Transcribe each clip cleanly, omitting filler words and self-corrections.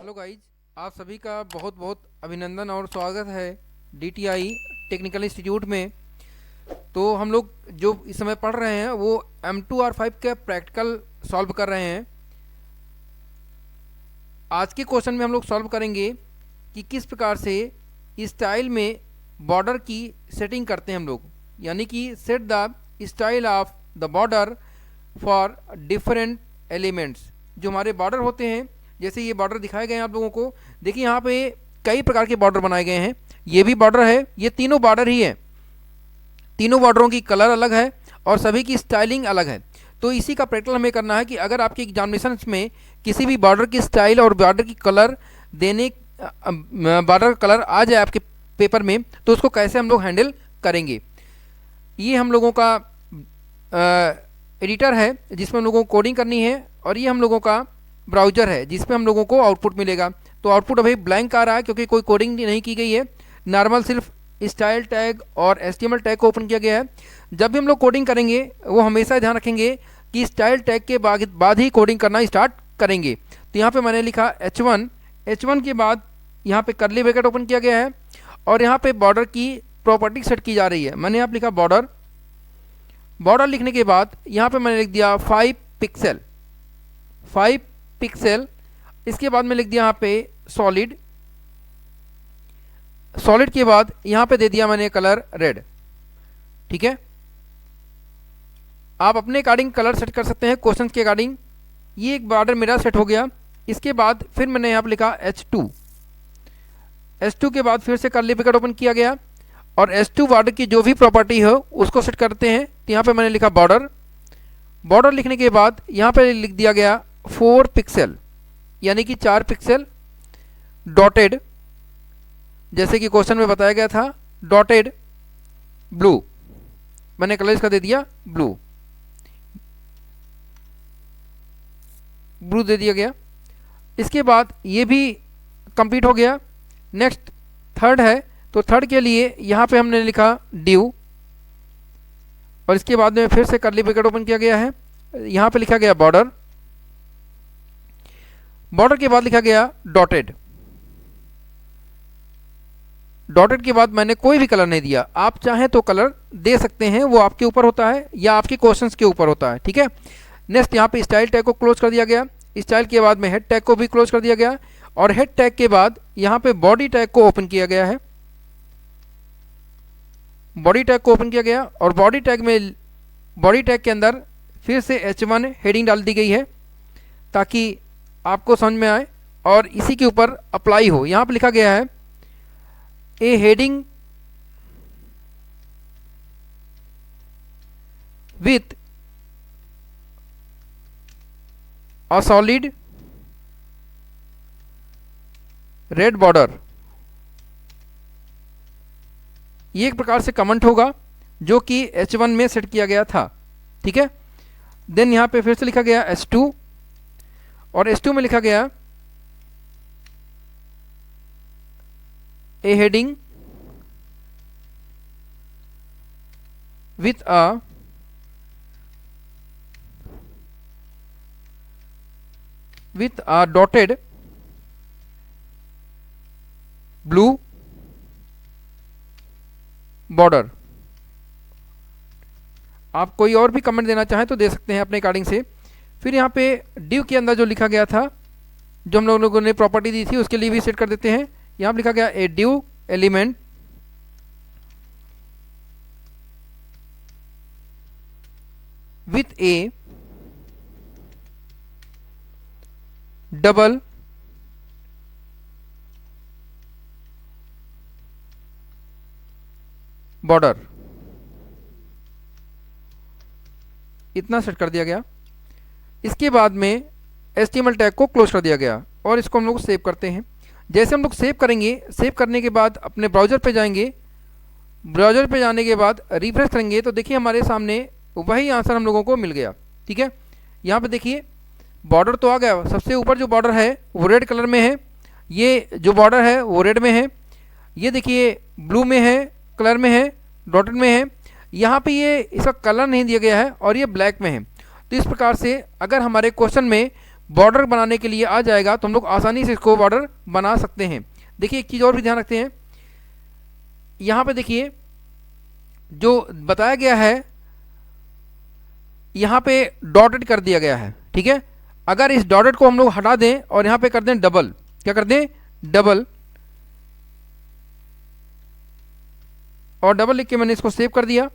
Hello guys, आप सभी का बहुत बहुत अभिनंदन और स्वागत है DTI टेक्निकल इंस्टीट्यूट में। तो हम लोग जो इस समय पढ़ रहे हैं वो M2R5 के प्रैक्टिकल सॉल्व कर रहे हैं। आज के क्वेश्चन में हम लोग सॉल्व करेंगे कि किस प्रकार से स्टाइल में बॉर्डर की सेटिंग करते हैं हम लोग, यानी कि set the style of the border for different elements. जो हमारे बॉर्डर होते हैं, जैसे ये बॉर्डर दिखाए गए हैं आप लोगों को, देखिए यहाँ पे कई प्रकार के बॉर्डर बनाए गए हैं। ये भी बॉर्डर है, ये तीनों बॉर्डर ही है। तीनों बॉर्डरों की कलर अलग है और सभी की स्टाइलिंग अलग है। तो इसी का प्रैक्टिकल हमें करना है कि अगर आपके एग्जामिनेशन में किसी भी बॉर्डर की स्टाइल और बॉर्डर की कलर देने बॉर्डर कलर आ जाए आपके पेपर में, तो उसको कैसे हम लोग हैंडल करेंगे। ये हम लोगों का एडिटर है जिसमें हम लोगों को कोडिंग करनी है, और ये हम लोगों का ब्राउज़र है जिसमें हम लोगों को आउटपुट मिलेगा। तो आउटपुट अभी ब्लैंक आ रहा है क्योंकि कोई कोडिंग नहीं की गई है, नॉर्मल सिर्फ स्टाइल टैग और HTML टैग को ओपन किया गया है। जब भी हम लोग कोडिंग करेंगे वो हमेशा ध्यान रखेंगे कि स्टाइल टैग के बाद ही कोडिंग करना स्टार्ट करेंगे। तो यहाँ पे मैंने लिखा H1 के बाद यहाँ पे कर्ली ब्रैकेट ओपन किया गया है और यहाँ पे बॉर्डर की प्रॉपर्टी सेट की जा रही है। मैंने यहाँ पे लिखा बॉर्डर लिखने के बाद यहाँ पे मैंने लिख दिया 5 पिक्सल। इसके बाद मैं लिख दिया यहाँ पे सॉलिड के बाद यहाँ पे दे दिया मैंने कलर रेड। ठीक है, आप अपने अकॉर्डिंग कलर सेट कर सकते हैं क्वेश्चन के अकॉर्डिंग। ये एक बॉर्डर मेरा सेट हो गया। इसके बाद फिर मैंने यहाँ पे लिखा H2 के बाद फिर से कर्ली ब्रैकेट ओपन किया गया और H2 बॉर्डर की जो भी प्रॉपर्टी हो उसको सेट करते हैं। तो यहाँ पे मैंने लिखा बॉर्डर लिखने के बाद यहाँ पे लिख दिया गया 4 पिक्सल, यानी कि 4 पिक्सल डॉटेड, जैसे कि क्वेश्चन में बताया गया था, डॉटेड ब्लू। मैंने कलर इसका दे दिया ब्लू दे दिया गया। इसके बाद ये भी कंप्लीट हो गया। नेक्स्ट थर्ड है, तो थर्ड के लिए यहाँ पे हमने लिखा ड्यू और इसके बाद में फिर से कर्ली ब्रैकेट ओपन किया गया है। यहाँ पे लिखा गया बॉर्डर के बाद लिखा गया डॉटेड के बाद मैंने कोई भी कलर नहीं दिया। आप चाहें तो कलर दे सकते हैं, वो आपके ऊपर होता है या आपके क्वेश्चंस के ऊपर होता है। ठीक है, नेक्स्ट यहाँ पे स्टाइल टैग को क्लोज कर दिया गया। स्टाइल के बाद में हेड टैग को भी क्लोज कर दिया गया और हेड टैग के बाद यहाँ पे बॉडी टैग को ओपन किया गया है। बॉडी टैग को ओपन किया गया और बॉडी टैग के अंदर फिर से H1 हेडिंग डाल दी गई है ताकि आपको समझ में आए और इसी के ऊपर अप्लाई हो। यहाँ पर लिखा गया है a heading with a solid red border. ये एक प्रकार से कमेंट होगा जो कि H1 में सेट किया गया था। ठीक है, देन यहाँ पे फिर से लिखा गया H2 और H2 में लिखा गया a heading with a dotted blue border. आप कोई और भी कमेंट देना चाहें तो दे सकते हैं अपने अकॉर्डिंग से। फिर यहाँ पे ड्यू के अंदर जो लिखा गया था, जो हम लोगों ने प्रॉपर्टी दी थी, उसके लिए भी सेट कर देते हैं। यहाँ पे लिखा गया a due element with a double border. इतना सेट कर दिया गया। इसके बाद में HTML टैग को क्लोज कर दिया गया और इसको हम लोग सेव करते हैं। जैसे हम लोग सेव करेंगे, सेव करने के बाद अपने ब्राउज़र पे जाएंगे। ब्राउज़र पे जाने के बाद रिफ्रेश करेंगे तो देखिए हमारे सामने वही आंसर हम लोगों को मिल गया। ठीक है, यहाँ पे देखिए बॉर्डर तो आ गया। सबसे ऊपर जो बॉर्डर है वो रेड कलर में है, ये जो बॉर्डर है वो रेड में है, ये देखिए ब्लू में है, कलर में है, डॉटेड में है। यहाँ पे ये इसका कलर नहीं दिया गया है और ये ब्लैक में है। तो इस प्रकार से अगर हमारे क्वेश्चन में बॉर्डर बनाने के लिए आ जाएगा तो हम लोग आसानी से इसको बॉर्डर बना सकते हैं। देखिए एक चीज़ और भी ध्यान रखते हैं, यहाँ पे देखिए जो बताया गया है यहाँ पे डॉटेड कर दिया गया है, ठीक है। अगर इस डॉटेड को हम लोग हटा दें और यहाँ पे कर दें डबल, क्या कर दें, डबल, और डबल लिख के मैंने इसको सेव कर दिया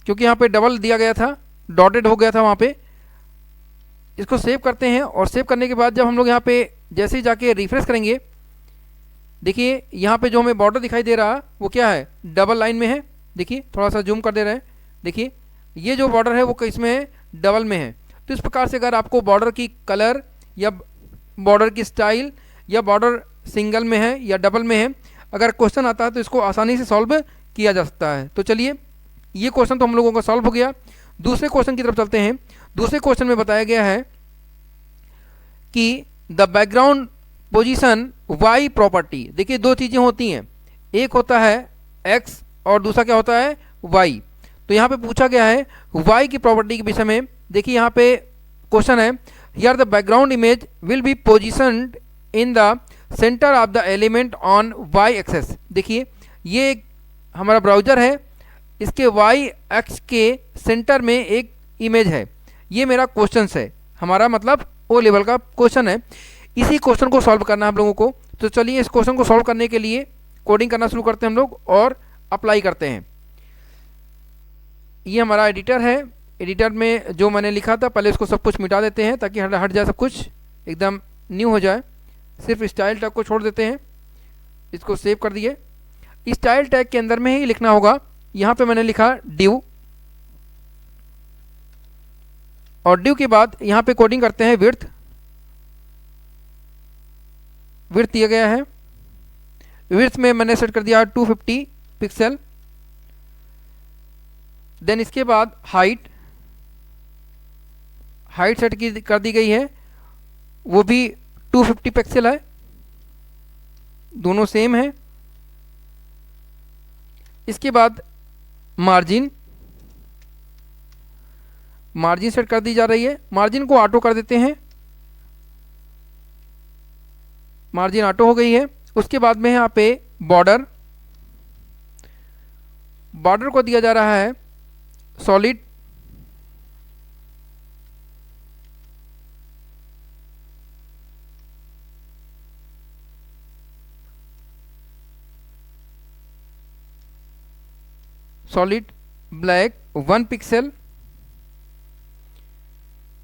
क्योंकि यहाँ पे डबल दिया गया था, डॉटेड हो गया था वहाँ पे। इसको सेव करते हैं और सेव करने के बाद जब हम लोग यहाँ पे जैसे ही जाके रिफ्रेश करेंगे, देखिए यहाँ पे जो हमें बॉर्डर दिखाई दे रहा वो क्या है, डबल लाइन में है। देखिए थोड़ा सा जूम कर दे रहे हैं, देखिए ये जो बॉर्डर है वो किसमें है, डबल में है। तो इस प्रकार से अगर आपको बॉर्डर की कलर या बॉर्डर की स्टाइल या बॉर्डर सिंगल में है या डबल में है, अगर क्वेश्चन आता है तो इसको आसानी से सॉल्व किया जा सकता है। तो चलिए ये क्वेश्चन तो हम लोगों का सॉल्व हो गया। दूसरे क्वेश्चन की तरफ चलते हैं। दूसरे क्वेश्चन में बताया गया है कि the background position y property. देखिए दो चीज़ें होती हैं, एक होता है एक्स और दूसरा क्या होता है, वाई। तो यहाँ पे पूछा गया है वाई की प्रॉपर्टी के विषय में। देखिए यहाँ पे क्वेश्चन है, here the background image will be positioned in the centre of the element on y axis. देखिए ये हमारा ब्राउजर है, इसके वाई एक्स के सेंटर में एक इमेज है। ये मेरा क्वेश्चन है, हमारा मतलब ओ लेवल का क्वेश्चन है। इसी क्वेश्चन को सॉल्व करना है हम लोगों को। तो चलिए इस क्वेश्चन को सॉल्व करने के लिए कोडिंग करना शुरू करते हैं हम लोग और अप्लाई करते हैं। ये हमारा एडिटर है, एडिटर में जो मैंने लिखा था पहले इसको सब कुछ मिटा देते हैं ताकि हट जाए, सब कुछ एकदम न्यू हो जाए। सिर्फ स्टाइल टैग को छोड़ देते हैं, इसको सेव कर दिए। स्टाइल टैग के अंदर में ही लिखना होगा। यहाँ पे मैंने लिखा ड्यू, और ड्यू के बाद यहाँ पे कोडिंग करते हैं विड्थ। विड्थ दिया गया है, विड्थ में मैंने सेट कर दिया 250 पिक्सल। देन इसके बाद हाइट, हाइट सेट की कर दी गई है, वो भी 250 पिक्सल है, दोनों सेम है। इसके बाद मार्जिन, मार्जिन सेट कर दी जा रही है। मार्जिन को ऑटो कर देते हैं, मार्जिन ऑटो हो गई है। उसके बाद में यहाँ पे बॉर्डर, बॉर्डर को दिया जा रहा है सॉलिड, सॉलिड ब्लैक 1 पिक्सल,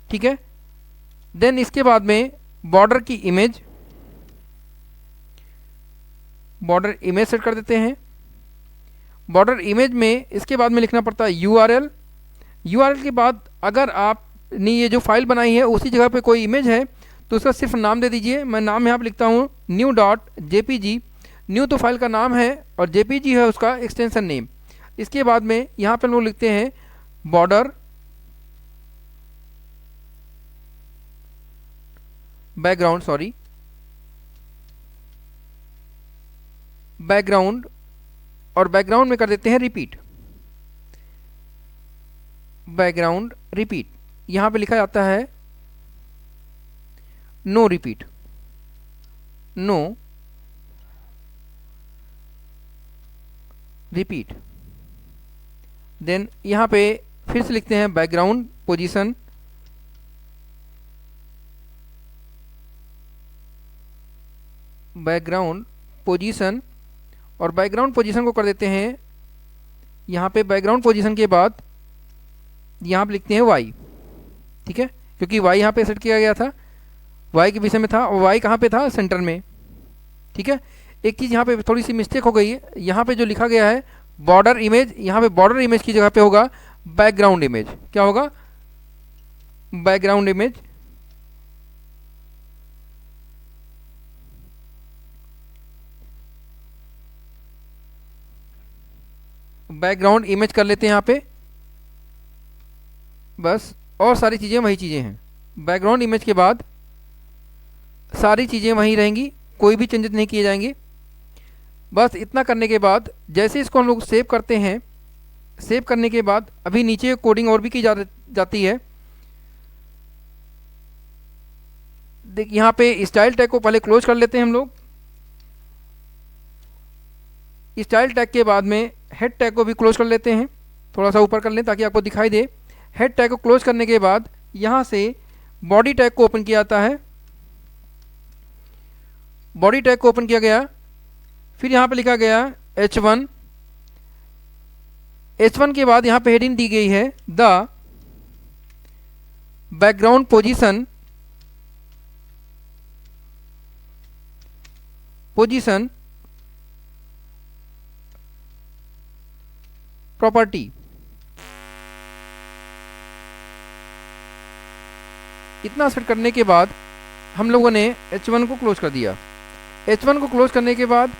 ठीक है। देन इसके बाद में बॉर्डर की इमेज, बॉर्डर इमेज सेट कर देते हैं। बॉर्डर इमेज में इसके बाद में लिखना पड़ता है यूआरएल। यूआरएल के बाद अगर आपने ये जो फाइल बनाई है उसी जगह पे कोई इमेज है तो उसका सिर्फ नाम दे दीजिए। मैं नाम यहाँ पे लिखता हूँ new.jpg। न्यू तो फाइल का नाम है और jpg है उसका एक्सटेंशन नेम। इसके बाद में यहाँ पे हम लोग लिखते हैं बॉर्डर बैकग्राउंड, सॉरी बैकग्राउंड, और बैकग्राउंड में कर देते हैं रिपीट, बैकग्राउंड रिपीट। यहाँ पे लिखा जाता है no repeat, no repeat. Then यहाँ पे फिर से लिखते हैं बैकग्राउंड पोजीशन, बैकग्राउंड पोजीशन, और बैकग्राउंड पोजीशन को कर देते हैं यहाँ पे बैकग्राउंड पोजीशन के बाद यहाँ पे लिखते हैं वाई, ठीक है, क्योंकि वाई यहाँ पे सेट किया गया था, वाई के विषय में था, और वाई कहाँ पे था, सेंटर में, ठीक है। एक चीज़ यहाँ पे थोड़ी सी मिस्टेक हो गई है, यहाँ पे जो लिखा गया है बॉर्डर इमेज, यहाँ पे बॉर्डर इमेज की जगह पे होगा बैकग्राउंड इमेज। क्या होगा, बैकग्राउंड इमेज। बैकग्राउंड इमेज कर लेते हैं यहाँ पे बस, और सारी चीज़ें वही चीज़ें हैं। बैकग्राउंड इमेज के बाद सारी चीज़ें वहीं रहेंगी, कोई भी चेंजेस नहीं किए जाएंगे। बस इतना करने के बाद जैसे इसको हम लोग सेव करते हैं, सेव करने के बाद अभी नीचे कोडिंग और भी की जाती है। देखिए यहाँ पे स्टाइल टैग को पहले क्लोज कर लेते हैं हम लोग। स्टाइल टैग के बाद में हेड टैग को भी क्लोज कर लेते हैं, थोड़ा सा ऊपर कर लें ताकि आपको दिखाई दे। हेड टैग को क्लोज करने के बाद यहाँ से बॉडी टैग को ओपन किया जाता है। बॉडी टैग को ओपन किया गया, फिर यहाँ पे लिखा गया H1। H1 के बाद यहाँ पे हेडिंग दी गई है द बैकग्राउंड पोजीशन प्रॉपर्टी। इतना सेट करने के बाद हम लोगों ने H1 को क्लोज कर दिया। H1 को क्लोज करने के बाद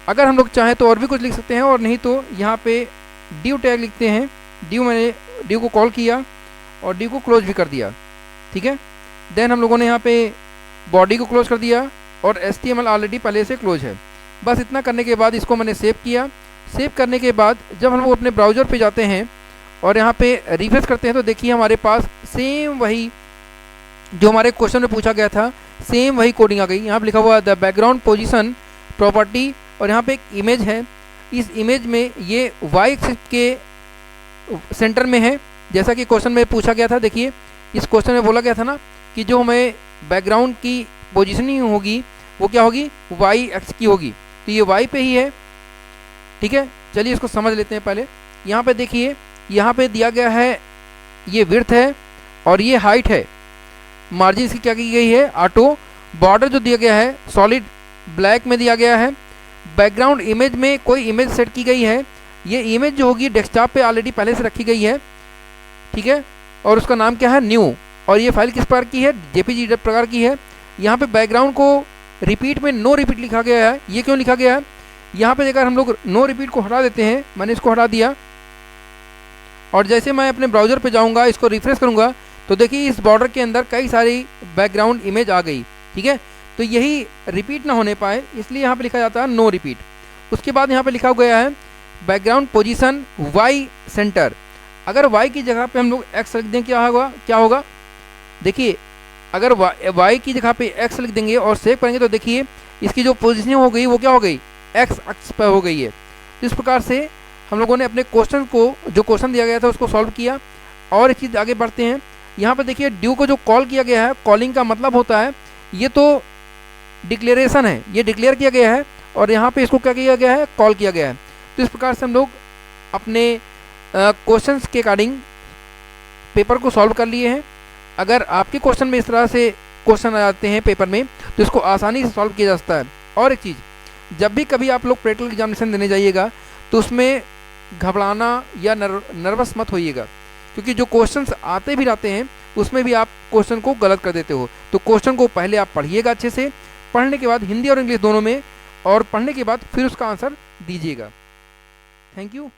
अगर हम लोग चाहें तो और भी कुछ लिख सकते हैं, और नहीं तो यहाँ पे ड्यू टैग लिखते हैं। मैंने ड्यू को कॉल किया और ड्यू को क्लोज भी कर दिया, ठीक है। देन हम लोगों ने यहाँ पे बॉडी को क्लोज कर दिया और HTML ऑलरेडी पहले से क्लोज है। बस इतना करने के बाद इसको मैंने सेव किया। सेव करने के बाद जब हम लोग अपने ब्राउज़र पे जाते हैं और यहाँ पे रिफ्रेश करते हैं तो देखिए हमारे पास सेम वही जो हमारे क्वेश्चन में पूछा गया था, सेम वही कोडिंग आ गई। यहाँ पे लिखा हुआ द बैकग्राउंड पोजीशन प्रॉपर्टी, और यहाँ पे एक इमेज है। इस इमेज में ये वाई एक्सिस के सेंटर में है, जैसा कि क्वेश्चन में पूछा गया था। देखिए इस क्वेश्चन में बोला गया था ना कि जो हमें बैकग्राउंड की पोजीशनिंग होगी वो क्या होगी, वाई एक्स की होगी, तो ये वाई पे ही है, ठीक है। चलिए इसको समझ लेते हैं पहले। यहाँ पे देखिए, यहाँ पे दिया गया है ये विड्थ है और ये हाइट है। मार्जिन इसकी क्या की गई है, ऑटो। बॉर्डर जो दिया गया है सॉलिड ब्लैक में दिया गया है। बैकग्राउंड इमेज में कोई इमेज सेट की गई है। ये इमेज जो होगी डेस्कटॉप पे ऑलरेडी पहले से रखी गई है, ठीक है, और उसका नाम क्या है, न्यू। और ये फाइल किस प्रकार की है, जेपीजी प्रकार की है। यहाँ पे बैकग्राउंड को रिपीट में नो रिपीट लिखा गया है। ये क्यों लिखा गया है, यहाँ पे अगर हम लोग नो रिपीट को हटा देते हैं, मैंने इसको हटा दिया, और जैसे मैं अपने ब्राउज़र पे जाऊँगा, इसको रिफ्रेश करूँगा, तो देखिए इस बॉर्डर के अंदर कई सारी बैकग्राउंड इमेज आ गई, ठीक है। तो यही रिपीट ना होने पाए इसलिए यहाँ पे लिखा जाता है नो रिपीट। उसके बाद यहाँ पे लिखा गया है बैकग्राउंड पोजीशन वाई सेंटर। अगर वाई की जगह पे हम लोग एक्स लिख दें, क्या होगा देखिए, अगर वाई की जगह पे एक्स लिख देंगे और सेव करेंगे तो देखिए इसकी जो पोजीशनिंग हो गई वो क्या हो गई, एक्स अक्ष पर हो गई है। तो इस प्रकार से हम लोगों ने अपने क्वेश्चन को, जो क्वेश्चन दिया गया था उसको सॉल्व किया। और एक चीज़ आगे बढ़ते हैं, यहाँ पर देखिए ड्यू को जो कॉल किया गया है, कॉलिंग का मतलब होता है ये तो डिक्लेरेशन है, ये डिक्लेयर किया गया है, और यहाँ पे इसको क्या किया गया है, कॉल किया गया है। तो इस प्रकार से हम लोग अपने क्वेश्चंस के अकॉर्डिंग पेपर को सॉल्व कर लिए हैं। अगर आपके क्वेश्चन में इस तरह से क्वेश्चन आ जाते हैं पेपर में तो इसको आसानी से सॉल्व किया जा सकता है। और एक चीज़, जब भी कभी आप लोग प्रैक्टिकल एग्जामिनेशन देने जाइएगा तो उसमें घबराना या नर्वस मत होइएगा, क्योंकि जो क्वेश्चंस आते भी रहते हैं उसमें भी आप क्वेश्चन को गलत कर देते हो। तो क्वेश्चन को पहले आप पढ़िएगा अच्छे से, पढ़ने के बाद हिंदी और इंग्लिश दोनों में, और पढ़ने के बाद फिर उसका आंसर दीजिएगा। Thank you.